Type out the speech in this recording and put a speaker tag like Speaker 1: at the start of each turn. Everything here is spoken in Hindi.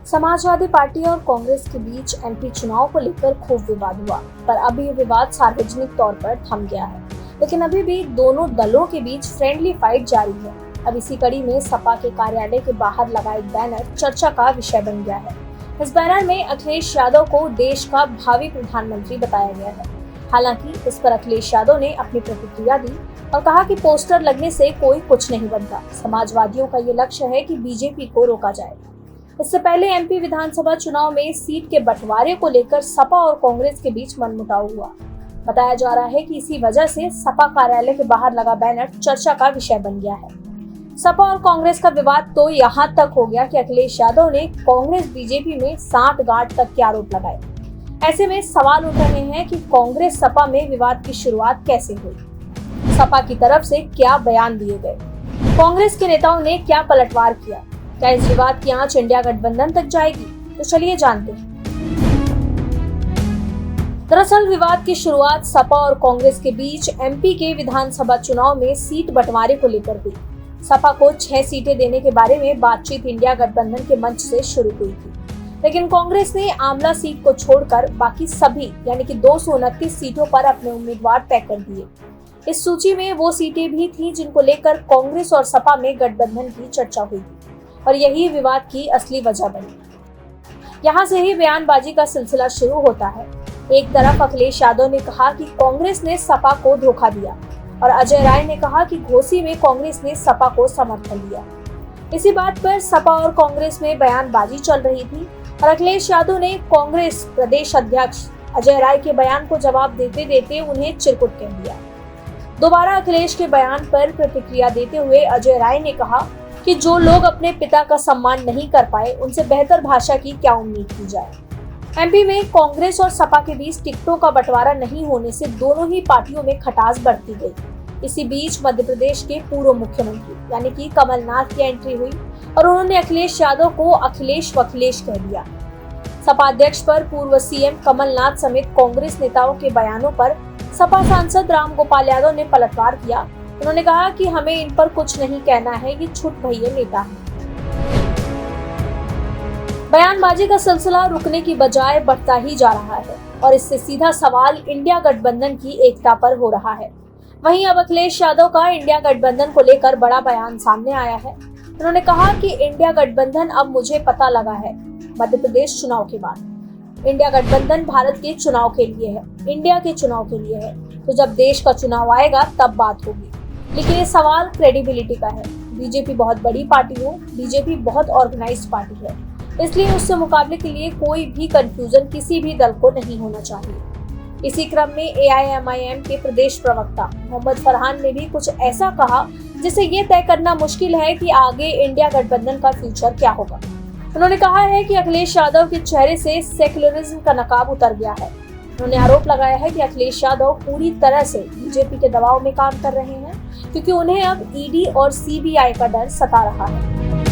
Speaker 1: समाजवादी पार्टी और कांग्रेस के बीच एमपी चुनाव को लेकर खूब विवाद हुआ, पर अब ये विवाद सार्वजनिक तौर पर थम गया है। लेकिन अभी भी दोनों दलों के बीच फ्रेंडली फाइट जारी है। अब इसी कड़ी में सपा के कार्यालय के बाहर लगा एक बैनर चर्चा का विषय बन गया है। इस बैनर में अखिलेश यादव को देश का भावी प्रधानमंत्री बताया गया है। हालांकि इस पर अखिलेश यादव ने अपनी प्रतिक्रिया दी और कहा कि पोस्टर लगने से कोई कुछ नहीं बनता। समाजवादियों का ये लक्ष्य है कि बीजेपी को रोका जाए। इससे पहले एमपी विधानसभा चुनाव में सीट के बंटवारे को लेकर सपा और कांग्रेस के बीच मनमुटाव हुआ। बताया जा रहा है कि इसी वजह से सपा कार्यालय के बाहर लगा बैनर चर्चा का विषय बन गया है। सपा और कांग्रेस का विवाद तो यहाँ तक हो गया कि अखिलेश यादव ने कांग्रेस बीजेपी में सांठगांठ तक के आरोप लगाए। ऐसे में सवाल उठ रहे हैं कि कांग्रेस सपा में विवाद की शुरुआत कैसे हुई, सपा की तरफ से क्या बयान दिए गए, कांग्रेस के नेताओं ने क्या पलटवार किया, क्या इस विवाद की आंच इंडिया गठबंधन तक जाएगी? तो चलिए जानते हैं। दरअसल विवाद की शुरुआत सपा और कांग्रेस के बीच एमपी के विधानसभा चुनाव में सीट बंटवारे को लेकर हुई। सपा को 6 सीटें देने के बारे में बातचीत इंडिया गठबंधन के मंच से शुरू हुई थी, लेकिन कांग्रेस ने आमला सीट को छोड़कर बाकी सभी यानी कि 229 सीटों पर अपने उम्मीदवार तय कर दिए। इस सूची में वो सीटें भी थीं जिनको लेकर कांग्रेस और सपा में गठबंधन की चर्चा हुई थी और यही विवाद की असली वजह बनी। यहाँ से ही बयानबाजी का सिलसिला शुरू होता है। एक तरफ अखिलेश यादव ने कहा कि कांग्रेस ने सपा को धोखा दिया और अजय राय ने कहा कि घोसी में कांग्रेस ने सपा को समर्थन दिया। इसी बात पर सपा और कांग्रेस में बयानबाजी चल रही थी और अखिलेश यादव ने कांग्रेस प्रदेश अध्यक्ष अजय राय के बयान को जवाब देते देते उन्हें चिरकुट कह दिया। दोबारा अखिलेश के बयान पर प्रतिक्रिया देते हुए अजय राय ने कहा कि जो लोग अपने पिता का सम्मान नहीं कर पाए उनसे बेहतर भाषा की क्या उम्मीद की जाए। एमपी में कांग्रेस और सपा के बीच टिकटों का बंटवारा नहीं होने से दोनों ही पार्टियों में खटास बढ़ती गई। इसी बीच मध्य प्रदेश के पूर्व मुख्यमंत्री यानी कि कमलनाथ की एंट्री हुई और उन्होंने अखिलेश यादव को अखिलेश वखिलेश कह दिया। सपा अध्यक्ष पर पूर्व सीएम कमलनाथ समेत कांग्रेस नेताओं के बयानों पर सपा सांसद रामगोपाल यादव ने पलटवार किया। उन्होंने कहा कि हमें इन पर कुछ नहीं कहना है, ये छुट भइये नेता है। बयानबाजी का सिलसिला रुकने की बजाय बढ़ता ही जा रहा है और इससे सीधा सवाल इंडिया गठबंधन की एकता पर हो रहा है। वहीं अब अखिलेश यादव का इंडिया गठबंधन को लेकर बड़ा बयान सामने आया है। उन्होंने कहा कि इंडिया गठबंधन अब मुझे पता लगा है मध्य प्रदेश चुनाव के बाद। इंडिया गठबंधन भारत के चुनाव के लिए है, इंडिया के चुनाव के लिए है। तो जब देश का चुनाव आएगा तब बात होगी। लेकिन ये सवाल क्रेडिबिलिटी का है। बीजेपी बहुत बड़ी पार्टी हो, बीजेपी बहुत ऑर्गेनाइज्ड पार्टी है, इसलिए उससे मुकाबले के लिए कोई भी कंफ्यूजन किसी भी दल को नहीं होना चाहिए। इसी क्रम में एआईएमआईएम के प्रदेश प्रवक्ता मोहम्मद फरहान ने भी कुछ ऐसा कहा जिससे ये तय करना मुश्किल है कि आगे इंडिया गठबंधन का फ्यूचर क्या होगा। उन्होंने कहा है कि अखिलेश यादव के चेहरे से सेक्युलरिज्म का नकाब उतर गया है। उन्होंने आरोप लगाया है कि अखिलेश यादव पूरी तरह से बीजेपी के दबाव में काम कर रहे हैं क्योंकि उन्हें अब ईडी और सीबीआई का डर सता रहा है।